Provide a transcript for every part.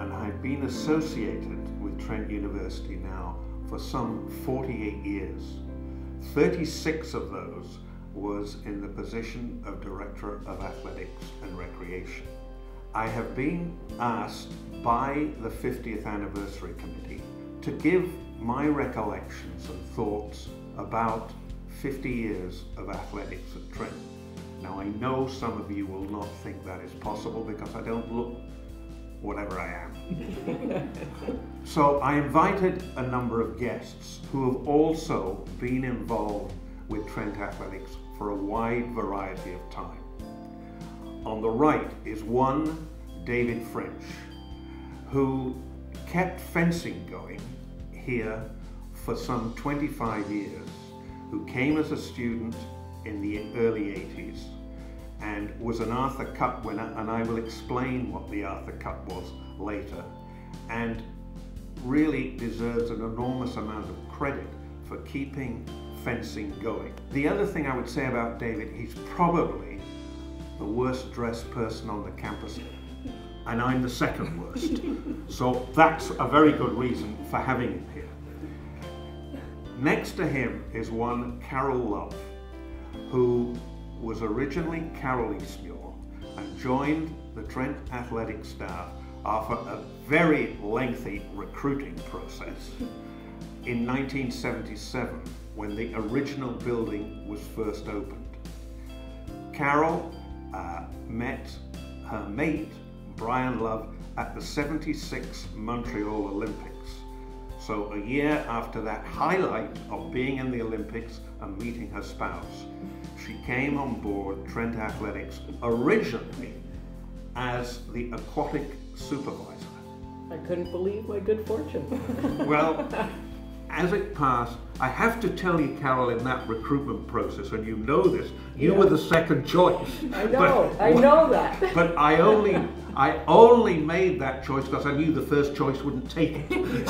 and I've been associated with Trent University now for some 48 years. 36 of those was in the position of Director of Athletics and Recreation. I have been asked by the 50th Anniversary Committee to give my recollections and thoughts about 50 years of athletics at Trent. Now I know some of you will not think that is possible because I don't look whatever I am. So I invited a number of guests who have also been involved with Trent Athletics for a wide variety of time. On the right is one David French, who kept fencing going here for some 25 years, who came as a student in the early 80s and was an Arthur Cup winner, and I will explain what the Arthur Cup was later, and really deserves an enormous amount of credit for keeping fencing going. The other thing I would say about David, he's probably the worst dressed person on the campus, and I'm the second worst. So that's a very good reason for having him here. Next to him is one Carol Love, who was originally Carol Eastmuir and joined the Trent Athletics staff after a very lengthy recruiting process in 1977 when the original building was first opened. Carol met her mate, Brian Love, at the '76 Montreal Olympics. So a year after that highlight of being in the Olympics and meeting her spouse, she came on board Trent Athletics originally as the aquatic supervisor. I couldn't believe my good fortune. Well, as it passed, I have to tell you, Carol, in that recruitment process, and you know this, you were the second choice. I know, I know that. But I only made that choice because I knew the first choice wouldn't take it.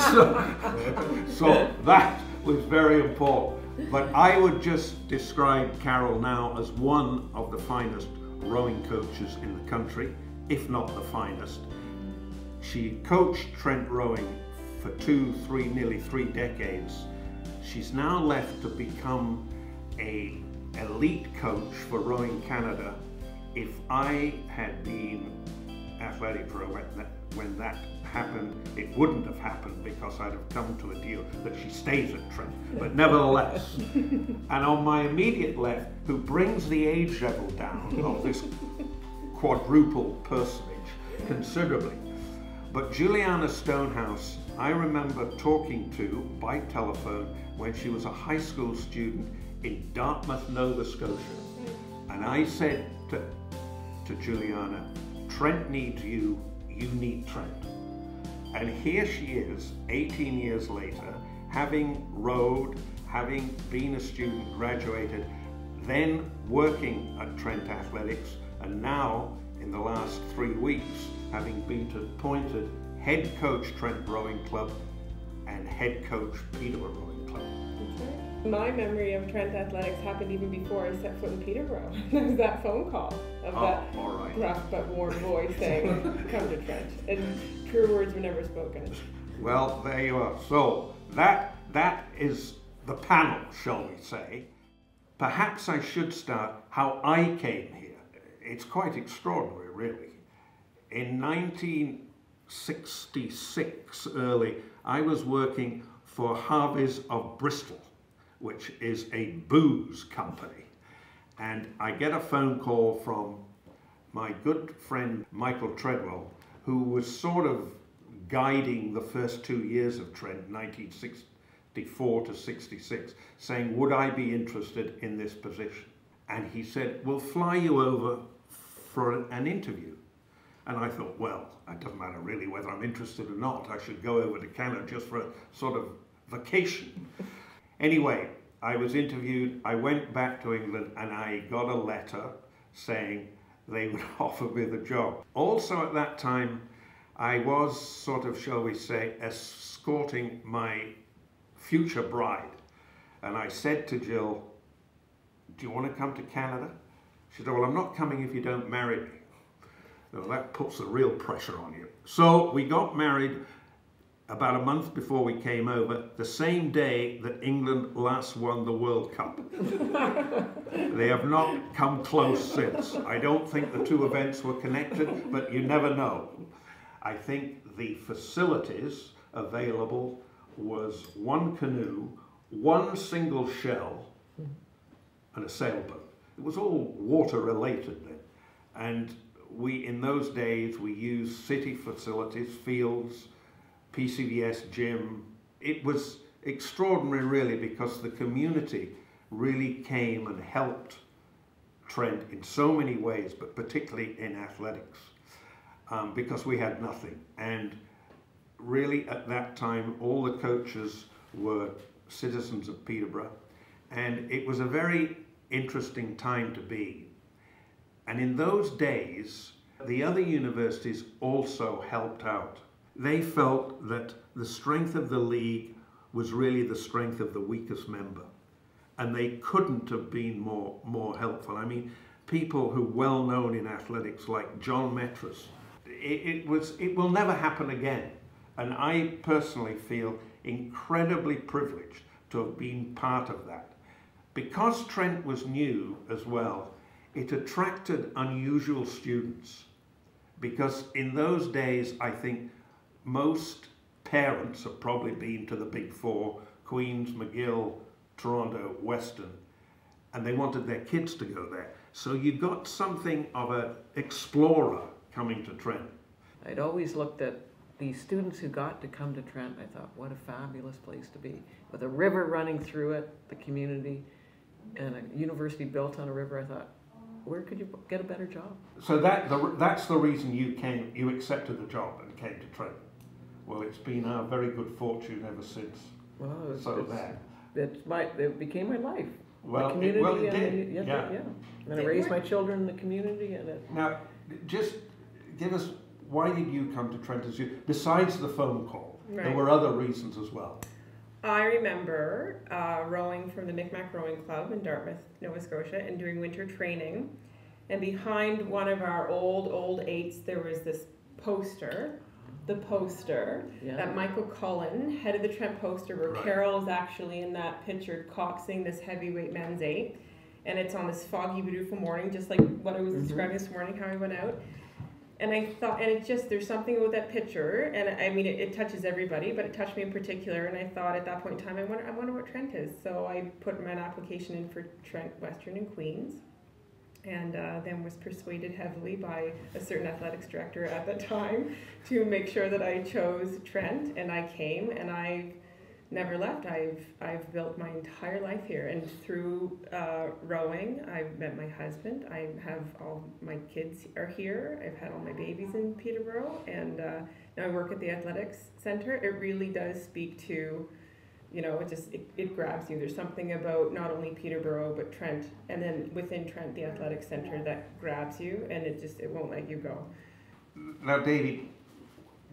So that was very important. But I would just describe Carol now as one of the finest rowing coaches in the country, if not the finest. She coached Trent rowing for nearly three decades. She's now left to become an elite coach for Rowing Canada. If I had been athletic director when that happened, it wouldn't have happened because I'd have come to a deal that she stays at Trent, but nevertheless. And on my immediate left, who brings the age level down of this quadruple personage considerably, but Julianna Stonehouse, I remember talking to by telephone when she was a high school student in Dartmouth, Nova Scotia. And I said to Julianna, Trent needs you, you need Trent. And here she is, 18 years later, having rowed, having been a student, graduated, then working at Trent Athletics, and now, in the last 3 weeks, having been appointed head coach Trent Rowing Club and head coach Peterborough Rowing Club. My memory of Trent Athletics happened even before I set foot in Peterborough. There was that phone call of that gruff but warm voice saying, come to Trent. And true words were never spoken. Well, there you are. So that is the panel, shall we say. Perhaps I should start how I came here. It's quite extraordinary, really. In 1966, early, I was working for Harvey's of Bristol, which is a booze company. And I get a phone call from my good friend Michael Treadwell, who was sort of guiding the first 2 years of Trent, 1964 to 66, saying, would I be interested in this position? And he said, we'll fly you over for an interview. And I thought, well, it doesn't matter really whether I'm interested or not. I should go over to Canada just for a sort of vacation. Anyway, I was interviewed, I went back to England, and I got a letter saying they would offer me the job. Also at that time, I was sort of, shall we say, escorting my future bride. And I said to Jill, do you want to come to Canada? She said, well, I'm not coming if you don't marry me. Well, that puts the real pressure on you. So we got married about a month before we came over, the same day that England last won the World Cup. They have not come close since. I don't think the two events were connected, but you never know. I think the facilities available was one canoe, one single shell, and a sailboat. It was all water related then. And in those days, we used city facilities, fields, PCVS gym. It was extraordinary really, because the community really came and helped Trent in so many ways, but particularly in athletics, because we had nothing. And really at that time, all the coaches were citizens of Peterborough, and it was a very interesting time to be. And in those days, the other universities also helped out. They felt that the strength of the league was really the strength of the weakest member. And they couldn't have been more helpful. I mean, people who well known in athletics like John Metras, it will never happen again. And I personally feel incredibly privileged to have been part of that. Because Trent was new as well, it attracted unusual students. Because in those days, I think most parents have probably been to the Big Four, Queen's, McGill, Toronto, Western, and they wanted their kids to go there. So you got something of an explorer coming to Trent. I'd always looked at the students who got to come to Trent. I thought, what a fabulous place to be. With a river running through it, the community, and a university built on a river, I thought, where could you get a better job? So that's the reason you accepted the job and came to Trent. Well, it's been our very good fortune ever since. Well, it became my life. Well, my community, it did. Yeah. And I raised my children in the community, and Now, just give us, why did you come to Trent besides the phone call? Right. There were other reasons as well. I remember rowing from the Micmac Rowing Club in Dartmouth, Nova Scotia, and doing winter training. And behind one of our old eights, there was this poster. The poster that Michael Cullen, head of the Trent poster, where Carol is actually in that picture coxing this heavyweight men's eight. And it's on this foggy, beautiful morning, just like what I was describing this morning, how I went out. And I thought, and there's something about that picture, and I mean, it touches everybody, but it touched me in particular, and I thought at that point in time, I wonder what Trent is. So I put my application in for Trent, Western, and Queens, and then was persuaded heavily by a certain athletics director at the time to make sure that I chose Trent, and I came, and I've never left. I've built my entire life here, and through rowing, I've met my husband. I have all my kids are here. I've had all my babies in Peterborough, and now I work at the athletics center. It really does speak to, you know, it grabs you. There's something about not only Peterborough but Trent, and then within Trent, the athletics center that grabs you, and it won't let you go. Now, Davey,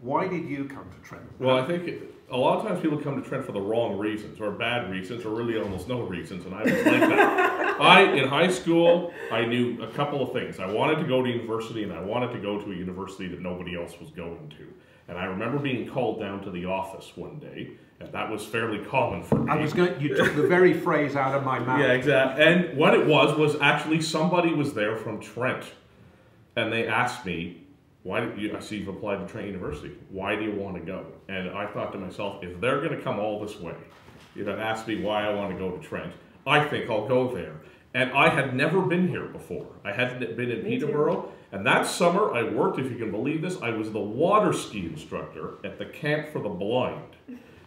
why did you come to Trent? Well, I think a lot of times people come to Trent for the wrong reasons, or bad reasons, or really almost no reasons, and I was like that. In high school, I knew a couple of things. I wanted to go to university, and I wanted to go to a university that nobody else was going to. And I remember being called down to the office one day, and that was fairly common for me. You took the very phrase out of my mouth. Yeah, exactly. And what it was actually somebody was there from Trent, and they asked me, I see you've applied to Trent University. Why do you want to go? And I thought to myself, if they're going to come all this way, you've asked me why I want to go to Trent, I think I'll go there. And I had never been here before. I hadn't been in Peterborough. And that summer I worked, if you can believe this, I was the water ski instructor at the Camp for the Blind.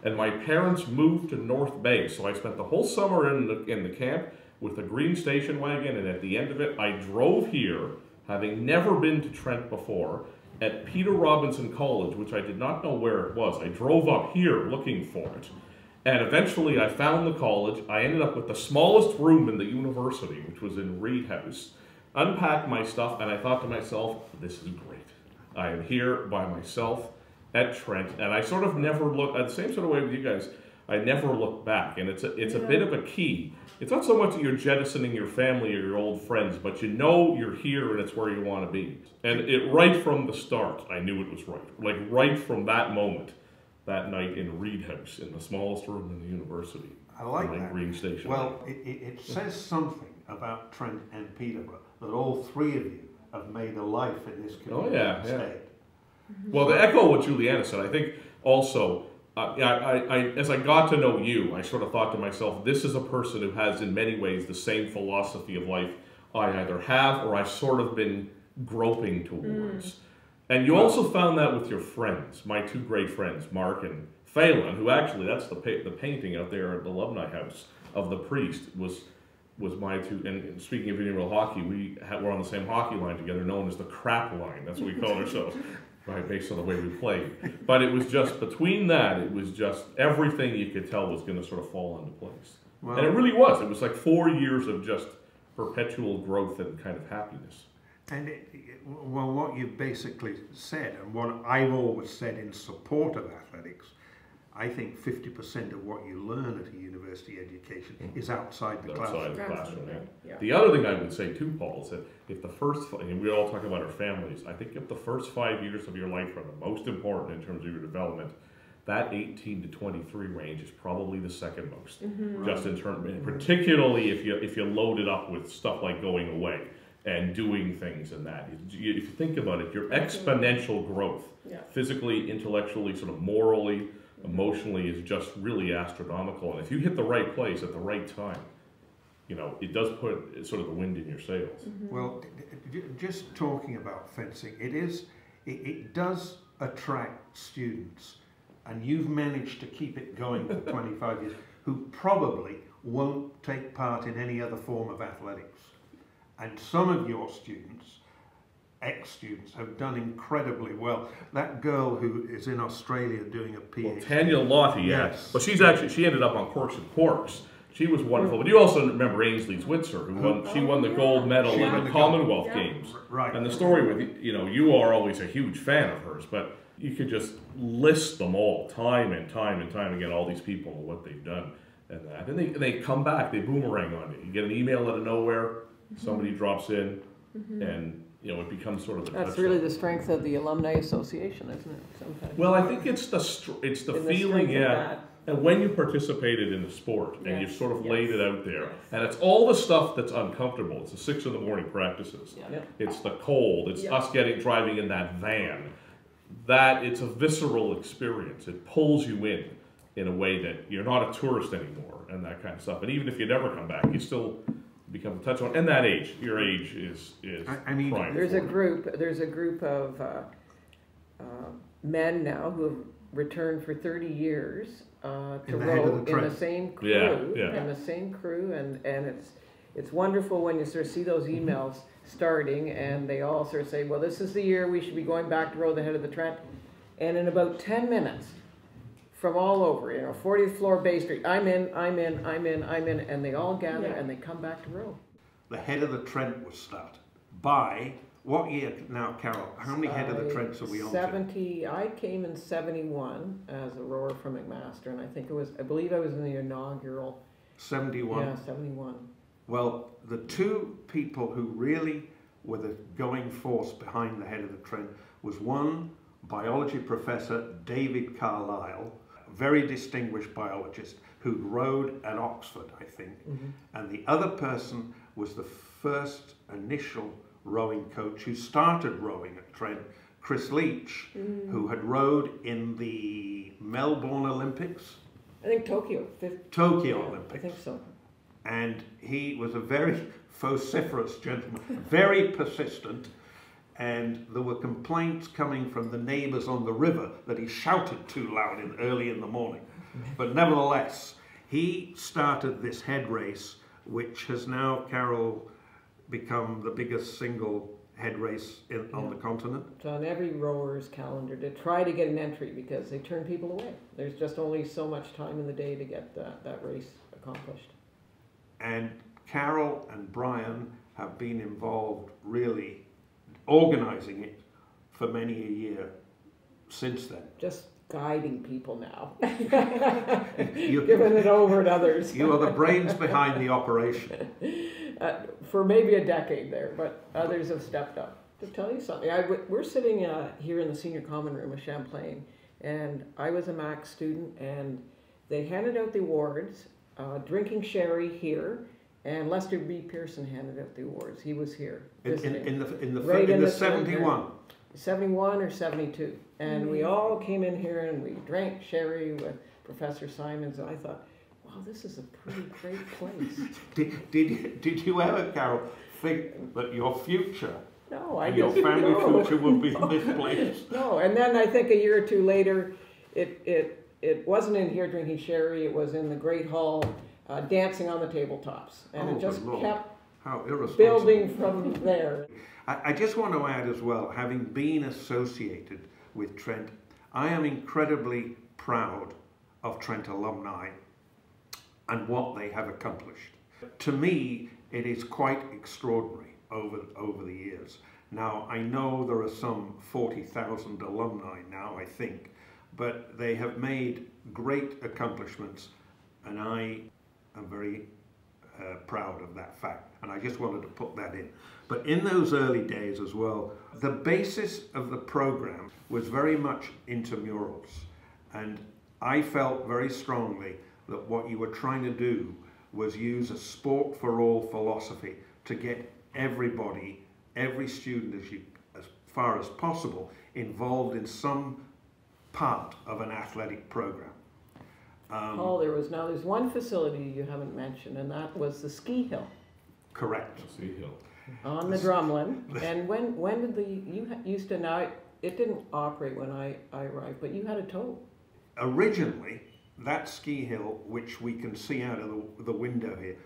And my parents moved to North Bay. So I spent the whole summer in the camp with a green station wagon. And at the end of it, I drove here, having never been to Trent before, at Peter Robinson College, which I did not know where it was. I drove up here looking for it. And eventually I found the college. I ended up with the smallest room in the university, which was in Reed House, unpacked my stuff, and I thought to myself, this is great. I am here by myself at Trent, and I sort of never looked, the same sort of way with you guys, I never looked back, and it's a bit of a key. It's not so much that you're jettisoning your family or your old friends, but you know you're here and it's where you want to be. And right from the start, I knew it was right. Like right from that moment, that night in Reed House, in the smallest room in the university. I like that. Green Station. Well, it says something about Trent and Peterborough that all three of you have made a life in this community. Oh yeah, yeah. Well, to echo what Julianna said, I think also, as I got to know you, I sort of thought to myself, this is a person who has in many ways the same philosophy of life I either have or I've sort of been groping towards. And you also found that with your friends, my two great friends, Mark and Phelan, who actually, that's the painting out there at the Alumni House of the priest, was my two, and speaking of intramural hockey, we're on the same hockey line together, known as the crap line. That's what we call ourselves, right, based on the way we played. But it was just, between that, it was just, everything you could tell was going to sort of fall into place. Well, and it really was. It was like 4 years of just perpetual growth and kind of happiness. And well, what you've basically said, and what I've always said in support of athletics, I think 50% of what you learn at a university education is outside the classroom. Outside the classroom, yeah. The other thing I would say too, Paul, is that if the first, and we all talk about our families, I think if the first 5 years of your life are the most important in terms of your development, that 18 to 23 range is probably the second most. Just in terms, particularly if you load it up with stuff like going away and doing things and that. If you think about it, your exponential growth, physically, intellectually, sort of morally, emotionally, is just really astronomical. And if you hit the right place at the right time, you know, it does put sort of the wind in your sails. Well, just talking about fencing, it does attract students, and you've managed to keep it going for 25 years, who probably won't take part in any other form of athletics. And some of your students, ex-students, have done incredibly well. That girl who is in Australia doing a PhD. Well, Tanya Lottie, yes. But she ended up on Corks and Quarks. She was wonderful. But you also remember Ainsley Zwitzer, who won the gold medal in the Commonwealth Games. Right. And the story with, you are always a huge fan of hers, but you could just list them all, time and time and time again, all these people and what they've done. And then they come back, they boomerang on you. You get an email out of nowhere, somebody drops in, and it becomes sort of a That's really the strength of the Alumni Association, isn't it? Sometimes. Well, I think it's the feeling, and when you participated in the sport and you've sort of laid it out there, and it's all the stuff that's uncomfortable. It's the 6 in the morning practices. It's the cold. It's us driving in that van. That it's a visceral experience. It pulls you in a way that you're not a tourist anymore, and that kind of stuff. And even if you never come back, you still become a touch on. And that age, your age is I mean, prime. There's a group of men now who have returned for 30 years to row in the same crew, and it's wonderful when you sort of see those emails starting, and they all sort of say, well, this is the year we should be going back to row the head of the Trent, and in about 10 minutes, from all over, 40th floor Bay Street, I'm in, and they all gather and they come back to row. The head of the Trent was started by what year now, Carol? How many head of the Trents are we on? 70. I came in 71 as a rower from McMaster, and I believe I was in the inaugural. 71. Yeah, 71. Well, the two people who really were the going force behind the head of the Trent was one biology professor, David Carlisle, a very distinguished biologist who'd rowed at Oxford, I think, and the other person was the first initial rowing coach who started rowing at Trent, Chris Leach, who had rowed in the Melbourne Olympics. I think Tokyo Olympics. I think so. And he was a very vociferous gentleman, very persistent, and there were complaints coming from the neighbours on the river that he shouted too loud early in the morning. But nevertheless, he started this head race, which has now, Carol, become the biggest single head race on the continent. It's on every rower's calendar to try to get an entry because they turn people away. There's just only so much time in the day to get that race accomplished. And Carol and Brian have been involved really organising it for many a year since then. Just guiding people now, giving it over to others. You are the brains behind the operation. For maybe a decade there, but others have stepped up. To tell you something, we're sitting here in the senior common room of Champlain, and I was a Mac student, and they handed out the awards, drinking sherry here, and Lester B. Pearson handed out the awards. He was here visiting. In the 71. 71 or 72. And we all came in here and we drank sherry with Professor Simons, and I thought, wow, this is a pretty great place. Did you ever, Carol, think that your future, your family future would be in this place? No, and then I think a year or two later, it wasn't in here drinking sherry, it was in the Great Hall dancing on the tabletops. And it just kept building from there. I just want to add as well, having been associated with Trent, I am incredibly proud of Trent alumni and what they have accomplished. To me, it is quite extraordinary over the years. Now, I know there are some 40,000 alumni now, I think, but they have made great accomplishments, and I am very proud of that fact, and I just wanted to put that in. But in those early days as well, the basis of the program was very much intramurals, and I felt very strongly that what you were trying to do was use a sport for all philosophy to get everybody, every student as far as possible, involved in some part of an athletic program. Paul, there's one facility you haven't mentioned, and that was the ski hill. Correct. Ski hill. On the drumlin. And when did you used to, now it didn't operate when I arrived, but you had a tow. Originally, that ski hill, which we can see out of the window here,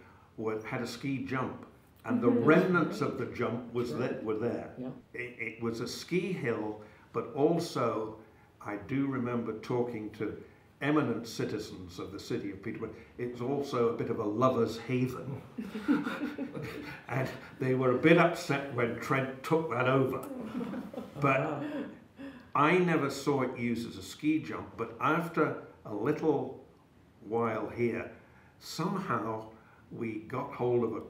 had a ski jump, and the remnants of the jump were there. Yeah. It was a ski hill, but also I do remember talking to eminent citizens of the city of Peterborough. It was also a bit of a lover's haven. And they were a bit upset when Trent took that over. But I never saw it used as a ski jump, but after a little while here, somehow we got hold of a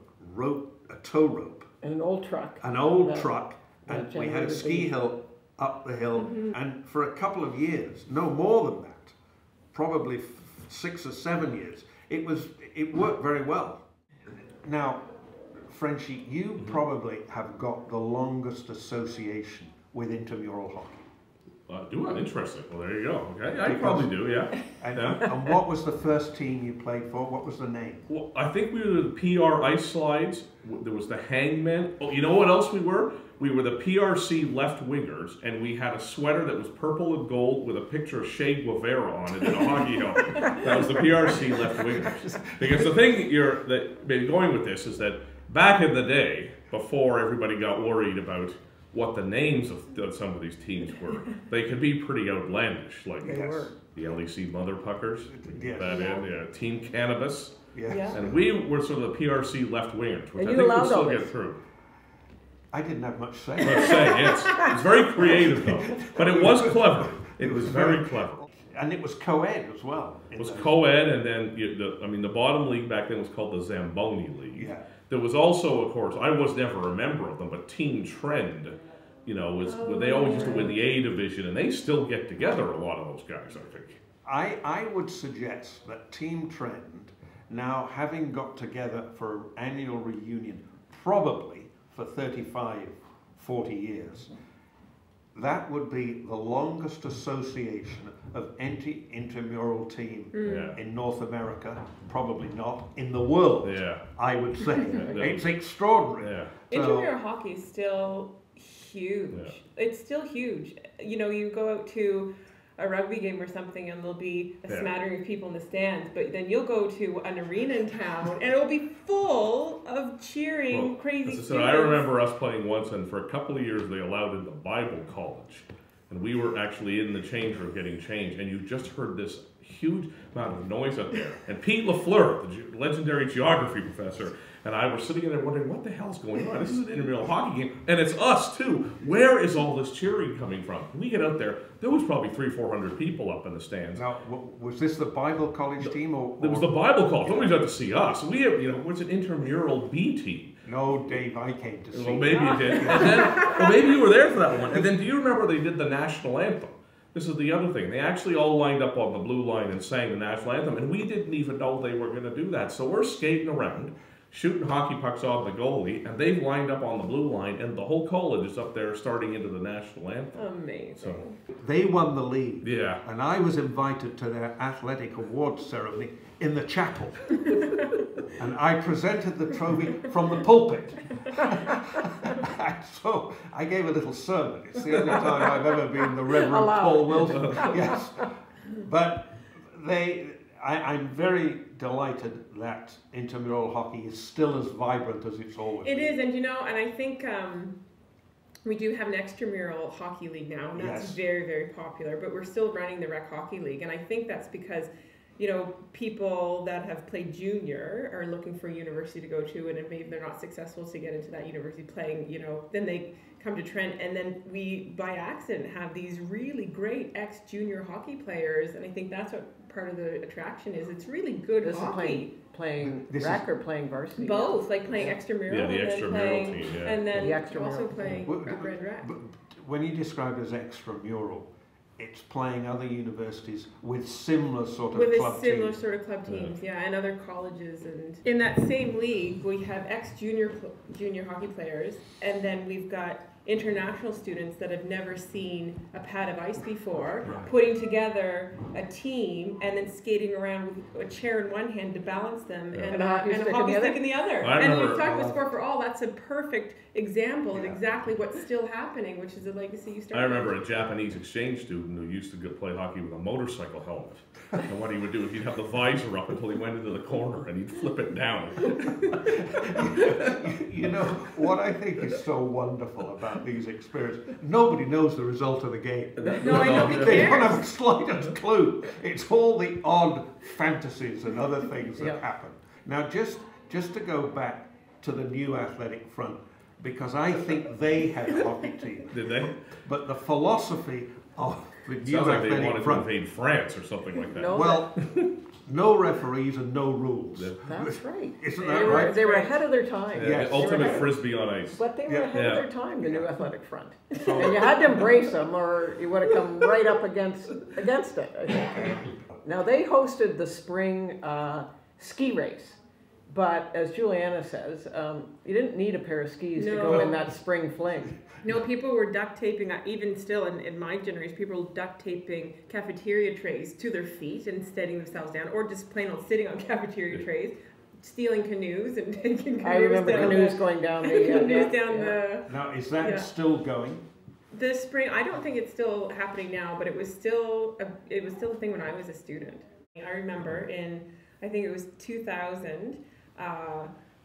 tow rope. And an old truck. An old truck, and we had a ski hill up the hill, and for a couple of years, no more than that, probably 6 or 7 years, it worked very well. Now, Frenchie, you probably have got the longest association with intramural hockey. Do I? Interesting. Well, there you go. Okay, I probably do. Yeah. And what was the first team you played for? What was the name? Well, I think we were the PR Ice Slides. There was the Hangmen. Oh, you know what else we were? We were the PRC left wingers, and we had a sweater that was purple and gold with a picture of Che Guevara on it in a hockey helmet. That was the PRC left wingers. Because the thing that maybe going with this is that back in the day, before everybody got worried about what the names of some of these teams were, they could be pretty outlandish, like the LEC Mother Puckers, Team Cannabis, and we were sort of the PRC left wingers, which I think would still get through. I didn't have much say. It's very creative though, but it was clever. It was very clever. And it was co-ed as well. It was co-ed, and then the bottom league back then was called the Zamboni League. Yeah. There was also, of course, I was never a member of them, but Team Trend, they always used to win the A division, and they still get together, a lot of those guys, I think. I would suggest that Team Trend, now having got together for an annual reunion, probably for 35, 40 years, that would be the longest association of any intramural team in North America, probably not, in the world, I would say. It's extraordinary. Yeah. Intramural hockey is still huge. Yeah. It's still huge. You go out to a rugby game or something and there'll be a smattering of people in the stands, but then you'll go to an arena in town and it'll be full of cheering, crazy students. I remember us playing once, and for a couple of years they allowed in the Bible college, and we were actually in the change room getting changed, and you just heard this huge amount of noise up there, and Pete LaFleur, the legendary geography professor, and I were sitting there wondering, what the hell's going on? This is an intramural hockey game, and it's us too. Where is all this cheering coming from? We get out there, there was probably 300-400 people up in the stands. Now, was this the Bible college team or? It was the Bible college. Nobody's out to see us. We have, what's an intramural B team? No, Dave, I came to see. Well, maybe you did. And then, well, maybe you were there for that one. And then, do you remember they did the national anthem? This is the other thing. They actually all lined up on the blue line and sang the national anthem, and we didn't even know they were going to do that. So we're skating around, shooting hockey pucks on the goalie, and they've lined up on the blue line, and the whole college is up there starting into the national anthem. Amazing. So, they won the league. Yeah. And I was invited to their athletic awards ceremony in the chapel. And I presented the trophy from the pulpit. So I gave a little sermon. It's the only time I've ever been the Reverend Paul Wilson. Yes. But I'm very delighted that intramural hockey is still as vibrant as it's always been. It is, and and I think we do have an extramural hockey league now, and that's very, very popular, but we're still running the rec hockey league, and I think that's because people that have played junior are looking for a university to go to, and if maybe they're not successful to get into that university playing, then they come to Trent, and then we, by accident, have these really great ex-junior hockey players, and I think that's what part of the attraction is. It's really good hockey. Playing rec or playing varsity? Both, like playing extramural. Yeah, the extramural team, yeah. And then The also playing rec. But when you describe it as extramural, it's playing other universities with similar sort of club teams. Sort of club teams, yeah, and other colleges. And in that same league, we have ex-junior hockey players, and then we've got international students that have never seen a pad of ice before, putting together a team and then skating around with a chair in one hand to balance them and a hockey stick in the other. And we've talked about Sport for All. That's a perfect example of exactly what's still happening, which is a legacy you started. I remember a Japanese exchange student who used to go play hockey with a motorcycle helmet. And what he would do is he'd have the visor up until he went into the corner and he'd flip it down. What I think is so wonderful about these experiences, nobody knows the result of the game. They don't have the slightest clue. It's all the odd fantasies and other things that happen. Now, just to go back to the new athletic front, because I think they had a hockey team. Did they? But the philosophy of the new sounds like athletic they wanted front, to invade France or something like that. No referees and no rules. That's right. Isn't that right? They were ahead of their time. Yes. The ultimate frisbee on ice. But they were ahead of their time, the new athletic front. And you had to embrace them or you would have come right up against it, I think. Now, they hosted the spring ski race. But as Julianna says, you didn't need a pair of skis to go in that spring fling. No, people were duct taping, even still in my generation, people were duct taping cafeteria trays to their feet and steadying themselves down, or just plain old sitting on cafeteria trays, stealing canoes and taking canoes. I remember canoes going down the... Now, is that still going? This spring, I don't think it's still happening now, but it was still a thing when I was a student. I remember I think it was 2000,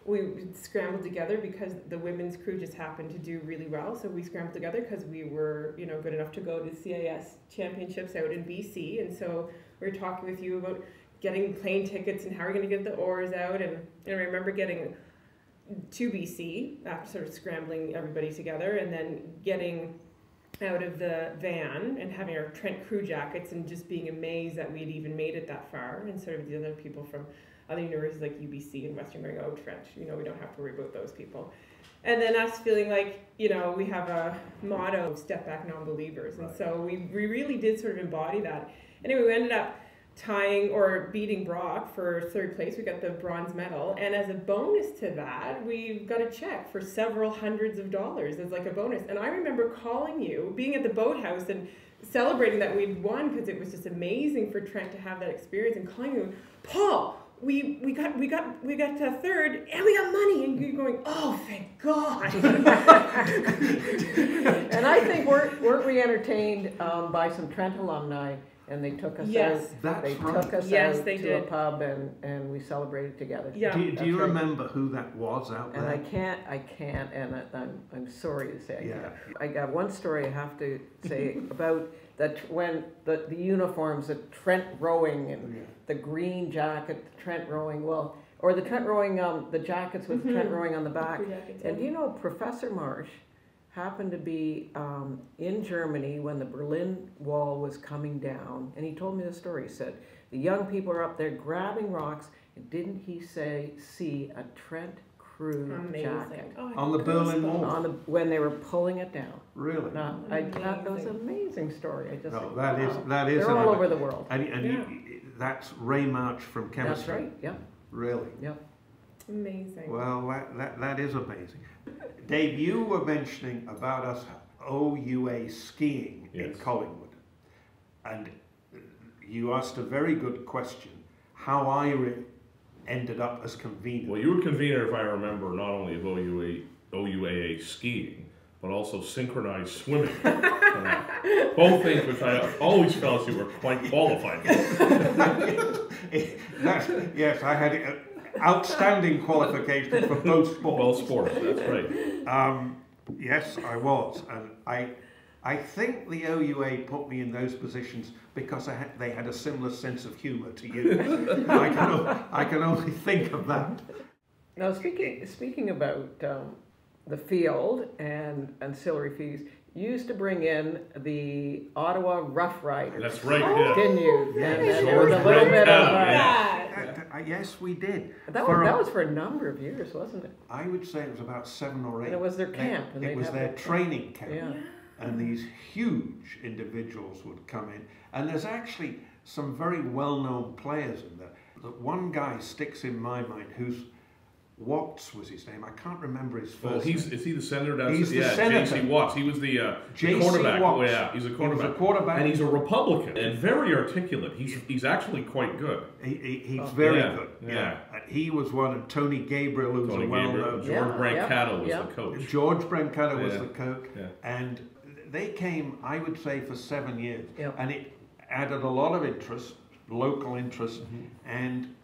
we scrambled together because the women's crew just happened to do really well. So we scrambled together because we were, good enough to go to the CIS championships out in BC. And so we were talking with you about getting plane tickets and how we're going to get the oars out. And I remember getting to BC after sort of scrambling everybody together and then getting out of the van and having our Trent crew jackets and just being amazed that we'd even made it that far. And sort of the other people from other universities like UBC and Western going, oh, Trent, we don't have to worry about those people. And then us feeling like, we have a motto of step back non-believers. And so we really did sort of embody that. Anyway, we ended up tying or beating Brock for third place. We got the bronze medal. And as a bonus to that, we got a check for several hundreds of dollars as like a bonus. And I remember calling you, being at the boathouse and celebrating that we'd won because it was just amazing for Trent to have that experience, and calling you, Paul, we got to third and we got money, and you're going, oh, thank God. And I think weren't we entertained by some Trent alumni, and they took us out. They took us out to a pub and we celebrated together. Yeah. Do you remember who that was out there? And I can't, and I'm sorry to say I can't. I got one story I have to say about that when the uniforms at Trent rowing and the green jacket, Trent rowing. Well, Or the Trent rowing, the jackets with Trent rowing on the back. Jackets, And you know, Professor Marsh happened to be in Germany when the Berlin Wall was coming down, and he told me the story. He said, the young people are up there grabbing rocks, and didn't he say, see a Trent crew jacket on the Berlin Wall when they were pulling it down? Really? No, I thought that was an amazing story. I just that is they're all over the world. And that's Ray March from chemistry. That's right. Yeah. Really? Yep. Amazing. Well, that is amazing. Dave, you were mentioning about us OUA skiing in Collingwood, and you asked a very good question, how I ended up as convener. Well, you were convener, if I remember, not only of OUAA skiing, but also synchronized swimming. Both things which I always felt you were quite qualified for. Yes, I had outstanding qualifications for both sports. Both sports, that's right. Yes, I was, and I think the OUA put me in those positions because they had a similar sense of humour to you. I can only think of that. Now, speaking about the field and ancillary fees, you used to bring in the Ottawa Rough Riders. That's right, yeah. Didn't you? And there George was a little bit of yes, we did. that was for a number of years, wasn't it? I would say it was about 7 or 8. And it was their camp. It was their training camp. Yeah. And these huge individuals would come in. And there's actually some very well-known players in there. The one guy sticks in my mind who's Watts was his name. I can't remember his first name. Is he the senator down? He's the senator. J.C. Watts. He was the quarterback. Watts. Oh, yeah, he's a quarterback. He was a quarterback. And he's a Republican and very articulate. He's actually quite good. He's very good. Yeah. And he was one, and Tony Gabriel, who was a well-known. George Brancato was the coach. George Brancato was the coach. Yeah. And they came, I would say, for 7 years. Yeah. And it added a lot of interest, local interest, and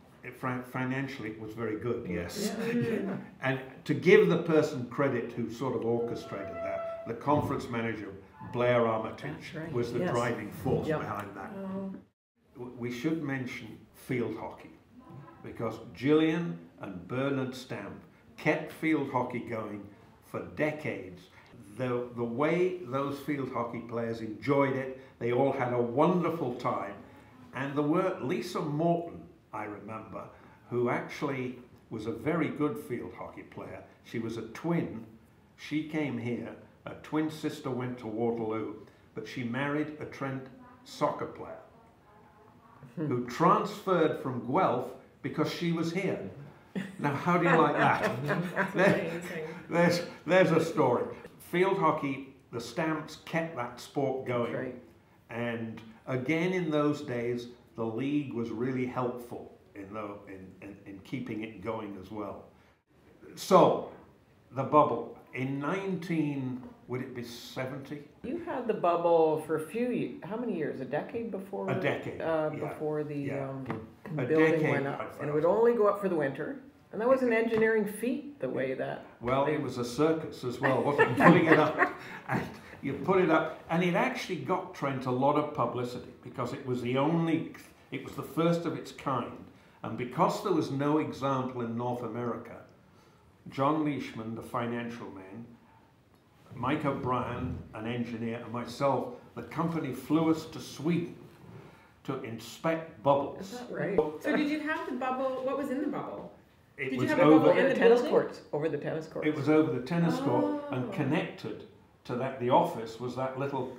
financially it was very good, yes. Yeah. And to give the person credit who sort of orchestrated that, the conference manager, Blair Armitage, was the driving force behind that. We should mention field hockey, because Gillian and Bernard Stamp kept field hockey going for decades. The way those field hockey players enjoyed it, they all had a wonderful time. And there were Lisa Morton, I remember, who actually was a very good field hockey player. She was a twin. She came here. A twin sister went to Waterloo, but she married a Trent soccer player who transferred from Guelph because she was here. Now, how do you like that? There's a story. Field hockey, the Stamps kept that sport going. Right. And again, in those days, the league was really helpful in keeping it going as well. So, the bubble. In would it be 70? You had the bubble for how many years? A decade before? A decade, before the building went up. And it would only go up for the winter. And that was an engineering feat, the way that... Well, it was a circus as well, wasn't it? Putting it up. And you put it up, and it actually got Trent a lot of publicity because it was it was the first of its kind. And because there was no example in North America, John Leishman, the financial man, Mike O'Brien, an engineer, and myself, the company flew us to Sweden to inspect bubbles. Is that right? So did you have the bubble? What was in the bubble? It Did was you have a bubble in the tennis courts? Over the tennis courts. It was over the tennis court, and connected to that, the office was that little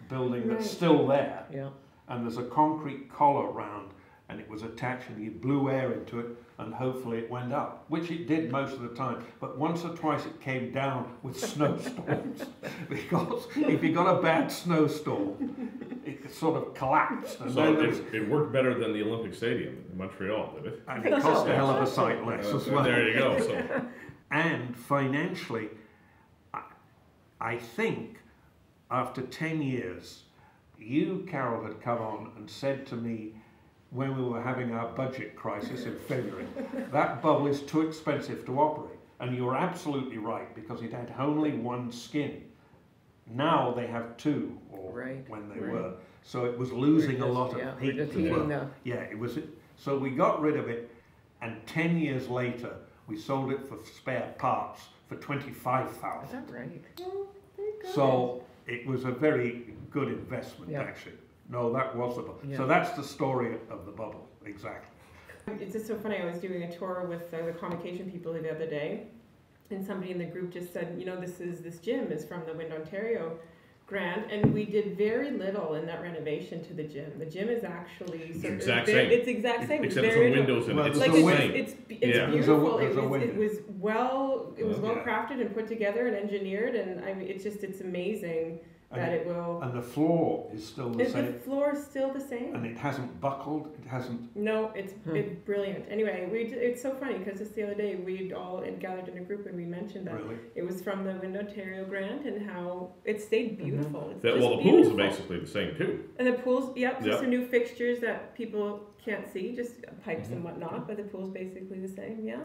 building that's still there. Yeah. And there's a concrete collar round, and it was attached, and you blew air into it, and hopefully it went up, which it did most of the time. But once or twice it came down with snowstorms, because if you got a bad snowstorm, it sort of collapsed. And so it worked better than the Olympic Stadium in Montreal, did it? And it cost a hell of a sight less as well. There you go. So. And financially, I think after 10 years, you, Carol, had come on and said to me, when we were having our budget crisis in February, that bubble is too expensive to operate. And you were absolutely right, because it had only one skin. Now they have two, or when they were. So it was losing a lot of heat. It was. So we got rid of it, And 10 years later, we sold it for spare parts for $25,000. Is that right? So it was a very good investment, actually. No, that was the bubble. Yeah. So that's the story of the bubble, exactly. It's just so funny. I was doing a tour with the convocation people the other day, and somebody in the group just said, you know, this gym is from the Wind Ontario grant, and we did very little in that renovation to the gym. The gym is actually It's exact same. It's exact same. Except it's windows and it's like the same. It's Yeah. beautiful. There's a It was well Yeah. crafted and put together and engineered, and I mean, it's amazing that it will. And the floor is still the same. The floor is still the same. And it hasn't buckled. It hasn't. No, it's brilliant. Anyway, it's so funny because just the other day we'd all gathered in a group and we mentioned that it was from the Wind Ontario grant and how it stayed beautiful. It's just the beautiful. pools are basically the same too. And the pools, just some new fixtures that people can't see, just pipes and whatnot, but the pool's basically the same. Yeah.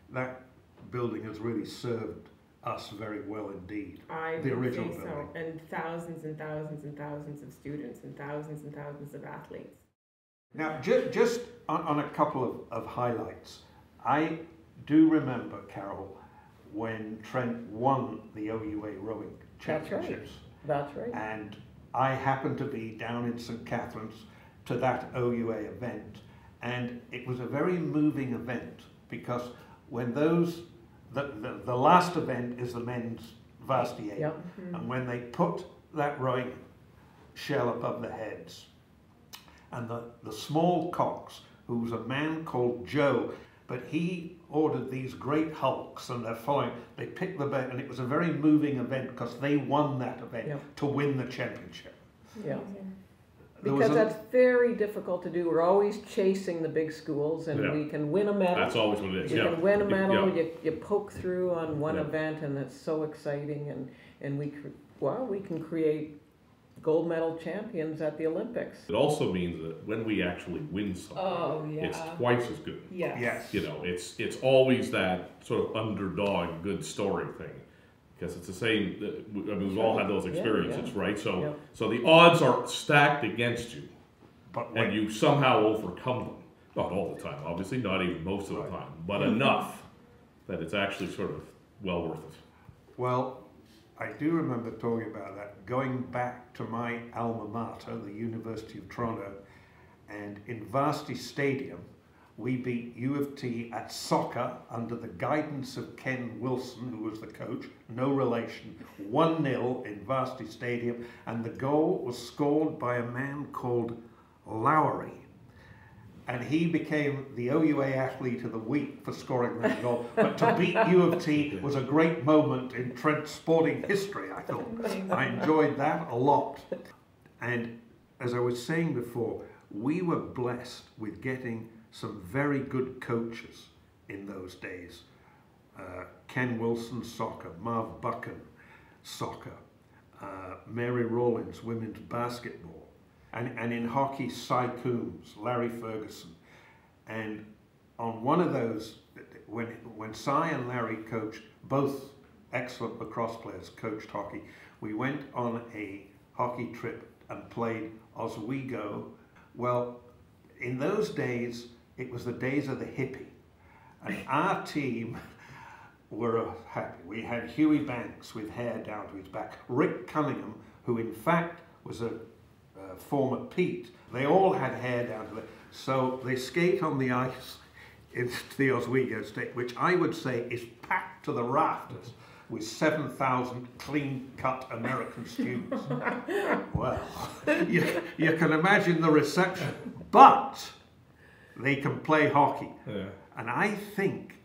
That building has really served us very well indeed. I the would original say building. so. And thousands and thousands and thousands of students and thousands of athletes. Now, just on a couple of highlights, I do remember, Carol, when Trent won the OUA rowing championships. That's right. And I happened to be down in St. Catharines to that OUA event, and it was a very moving event because when the last event is the men's varsity 8, and when they put that rowing shell above their heads, and the small cocks, who was a man called Joe, but he ordered these great hulks and they're following, they picked the bet, and it was a very moving event because they won that event to win the championship. Yeah. Because that's very difficult to do. We're always chasing the big schools, and we can win a medal. That's always what it is. You can win a medal. You poke through on one event, and it's so exciting. And we can create gold medal champions at the Olympics. It also means that when we actually win something, it's twice as good. Yes. You know, it's always that sort of underdog good story thing. Because it's the same, I mean, we've all had those experiences, right? So the odds are stacked against you, and you somehow overcome them. Not all the time, obviously, not even most of the time, but enough that it's actually sort of well worth it. Well, I do remember talking about that, going back to my alma mater, the University of Toronto, and in Varsity Stadium, we beat U of T at soccer under the guidance of Ken Wilson, who was the coach, no relation, 1-0 in Varsity Stadium, and the goal was scored by a man called Lowry. And he became the OUA Athlete of the Week for scoring that goal. But to beat U of T was a great moment in Trent sporting history, I thought. I enjoyed that a lot. And as I was saying before, we were blessed with getting some very good coaches in those days. Ken Wilson, soccer, Marv Buchan, soccer, Mary Rawlins, women's basketball, and in hockey, Cy Coombs, Larry Ferguson. And on one of those, when Cy and Larry coached, both excellent lacrosse players, coached hockey, we went on a hockey trip and played Oswego. Well, in those days, it was the days of the hippie, and our team were happy. We had Huey Banks with hair down to his back, Rick Cunningham, who in fact was a former Pete. They all had hair down to their, so they skate on the ice into the Oswego State, which I would say is packed to the rafters with 7,000 clean-cut American students. Well, you can imagine the reception, but they can play hockey. Yeah. And I think,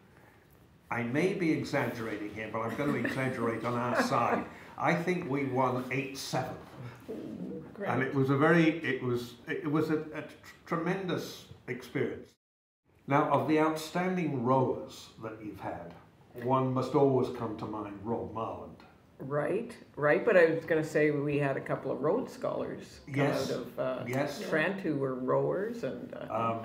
I may be exaggerating here, but I'm going to exaggerate on our side. I think we won 8-7. Great. And it was a tremendous experience. Now, of the outstanding rowers that you've had, one must always come to mind Rob Marland. Right, but I was going to say we had a couple of Rhodes Scholars come out of Trent who were rowers and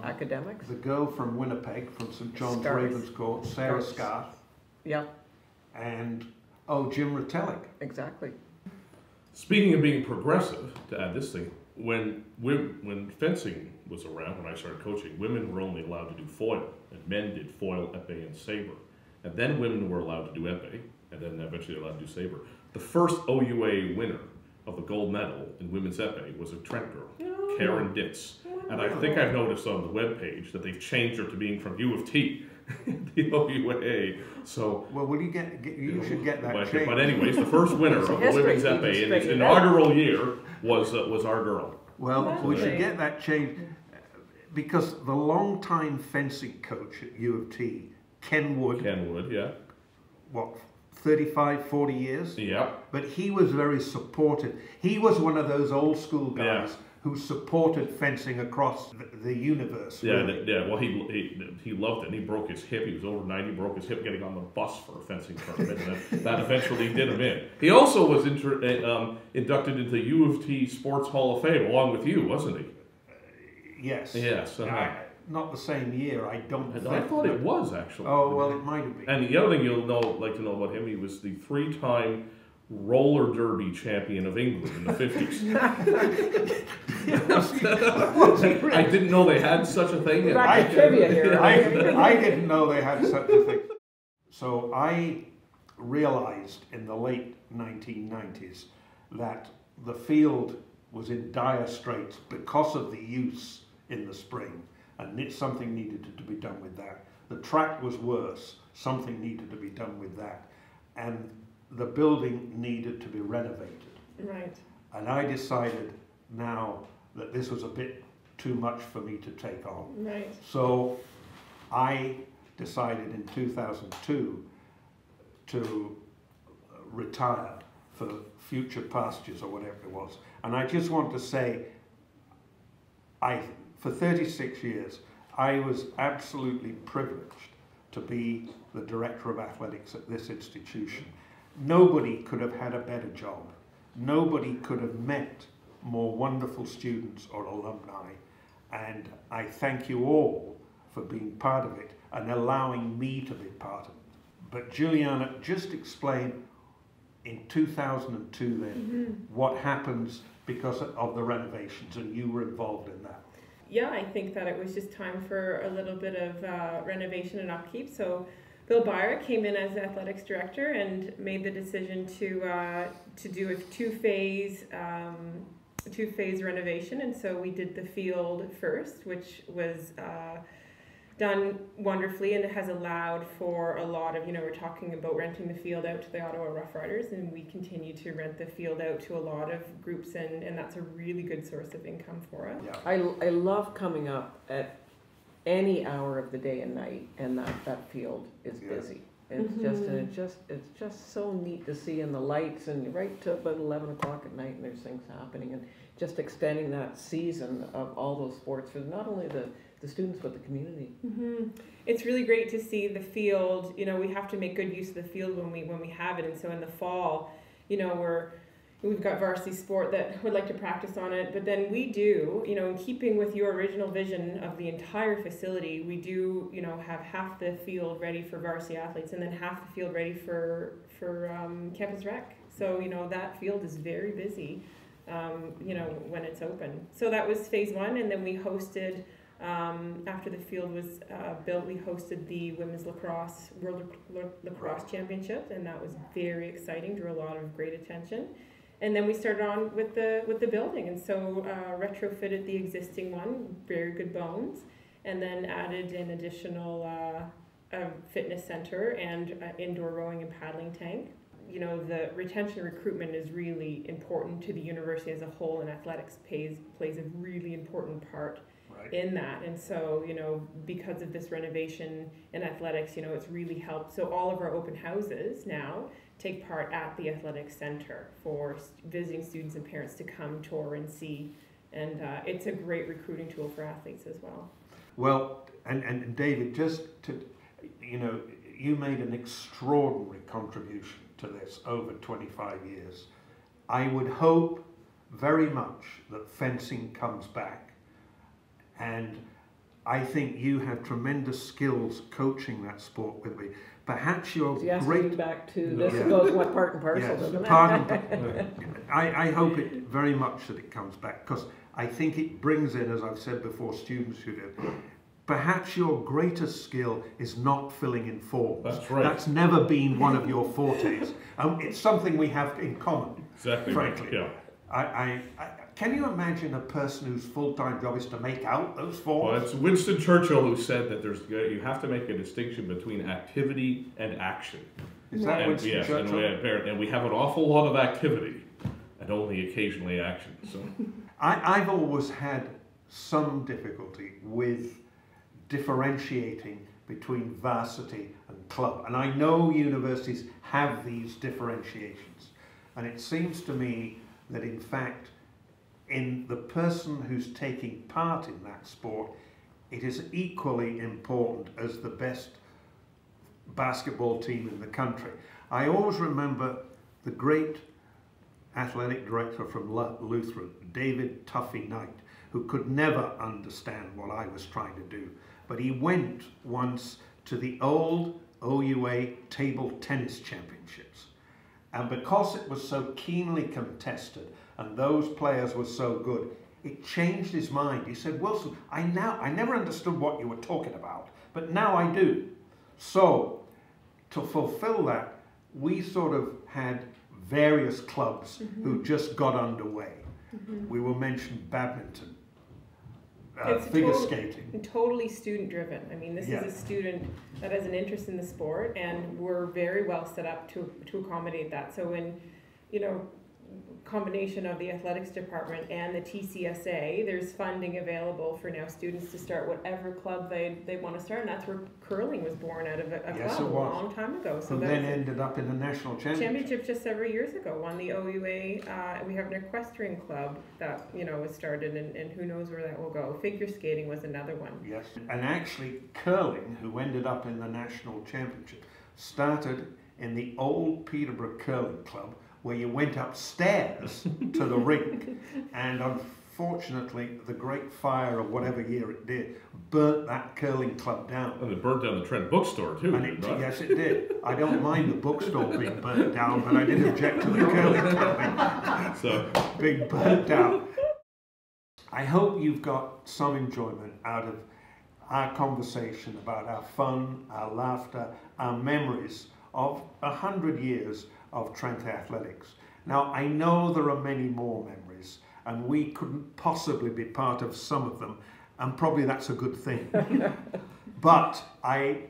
academics. The girl from Winnipeg, from St. John's Ravenscourt, Sarah Scott. Yeah. And, Jim Ratellick. Exactly. Speaking of being progressive, to add this thing, when fencing was around, when I started coaching, women were only allowed to do foil, and men did foil, épée, and saber. And then women were allowed to do épée, and then eventually allowed to do saber. The first OUA winner of the gold medal in women's épée was a Trent girl, Karen Ditz. And I think I've noticed on the webpage that they've changed her to being from U of T, the OUA. So, well, will you should get that changed. But anyways, the first winner of the women's épée in its inaugural year was our girl. Well, we should get that changed because the long-time fencing coach at U of T, Ken Wood, yeah. What, 35, 40 years? Yeah. But he was very supportive. He was one of those old school guys who supported fencing across the universe. Yeah, really. Well, he loved it. And he broke his hip. He was over 90, broke his hip getting on the bus for a fencing tournament, and that eventually did him in. He also was inducted into the U of T Sports Hall of Fame along with you, wasn't he? Yes. Yes. Not the same year, I don't think. I thought it was, actually. Oh, well, it might have been. And the other thing you'll like to know about him, he was the 3-time roller derby champion of England in the 50s. I didn't know they had such a thing. Back to trivia here. I didn't know they had such a thing. So I realized in the late 1990s that the field was in dire straits because of the use in the spring, and something needed to be done with that. The track was worse, something needed to be done with that. And the building needed to be renovated. Right. And I decided now that this was a bit too much for me to take on. Right. So I decided in 2002 to retire for future pastures or whatever it was. And I just want to say, for 36 years, I was absolutely privileged to be the director of athletics at this institution. Nobody could have had a better job. Nobody could have met more wonderful students or alumni. And I thank you all for being part of it and allowing me to be part of it. But Julianna, just explain in 2002 then what happens because of the renovations, and you were involved in that. Yeah, I think that it was just time for a little bit of renovation and upkeep. So Bill Byer came in as athletics director and made the decision to do a two-phase renovation. And so we did the field first, which was done wonderfully, and it has allowed for a lot of, we're talking about renting the field out to the Ottawa Rough Riders, and we continue to rent the field out to a lot of groups, and that's a really good source of income for us. Yeah. I love coming up at any hour of the day and night, and that field is busy. It's just so neat to see, and the lights, and right to about 11 o'clock at night, and there's things happening, and just extending that season of all those sports for not only the students but the community. It's really great to see the field. We have to make good use of the field when we have it, and so in the fall, we've got varsity sport that would like to practice on it, but then we do, in keeping with your original vision of the entire facility, we do, have half the field ready for varsity athletes and then half the field ready for campus rec. So, that field is very busy, when it's open. So that was phase one, and then we hosted, after the field was built, we hosted the Women's World Lacrosse Championship, and that was very exciting, drew a lot of great attention. And then we started on with the building, and so retrofitted the existing one, very good bones, and then added an additional fitness center and indoor rowing and paddling tank. The retention and recruitment is really important to the university as a whole, and athletics plays a really important part in that. And so, because of this renovation in athletics, it's really helped. So all of our open houses now take part at the athletics center for visiting students and parents to come tour and see. And it's a great recruiting tool for athletes as well. Well, and David, just to, you made an extraordinary contribution to this over 25 years. I would hope very much that fencing comes back. And I think you have tremendous skills coaching that sport with me. Perhaps you're great. Back to this goes part and parcel, doesn't it? I hope it very much that it comes back, because I think it brings in, as I've said before, students who do. Perhaps your greatest skill is not filling in forms. That's right. That's never been one of your fortes. It's something we have in common, exactly, frankly. Yeah. Can you imagine a person whose full-time job is to make out those forms? Well, it's Winston Churchill who said that you have to make a distinction between activity and action. Is that Winston Churchill? And we have an awful lot of activity and only occasionally action. So I've always had some difficulty with differentiating between varsity and club. And I know universities have these differentiations. And it seems to me that, in fact, in the person who's taking part in that sport, it is equally important as the best basketball team in the country. I always remember the great athletic director from Lutheran, David Tuffy Knight, who could never understand what I was trying to do. But he went once to the old OUA table tennis championships. And because it was so keenly contested and those players were so good, it changed his mind. He said, Wilson, I never understood what you were talking about, but now I do. So to fulfill that, we sort of had various clubs who just got underway. We will mention badminton, figure skating. Totally student driven. I mean, this is a student that has an interest in the sport, and we're very well set up to accommodate that. So when, combination of the athletics department and the TCSA, there's funding available for now students to start whatever club they want to start, and that's where curling was born out of a club a long time ago. So who then ended up in the national championship just several years ago. Won the OUA. We have an equestrian club that was started, and who knows where that will go. Figure skating was another one. Yes, and actually curling, who ended up in the national championship, started in the old Peterborough Curling Club, where you went upstairs to the rink, and unfortunately the Great Fire of whatever year it did burnt that curling club down. And it burnt down the Trent bookstore too, and yes, it did. I don't mind the bookstore being burnt down, but I did object to the curling club being burnt down. I hope you've got some enjoyment out of our conversation about our fun, our laughter, our memories of 100 years of Trent Athletics. Now, I know there are many more memories, and we couldn't possibly be part of some of them, and probably that's a good thing. But I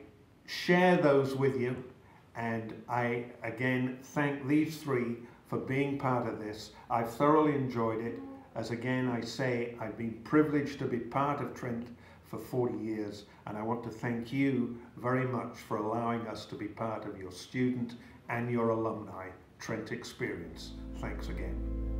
share those with you, and I again thank these three for being part of this. I've thoroughly enjoyed it. As again I say, I've been privileged to be part of Trent for 40 years, and I want to thank you very much for allowing us to be part of your student and your alumni Trent experience. Thanks again.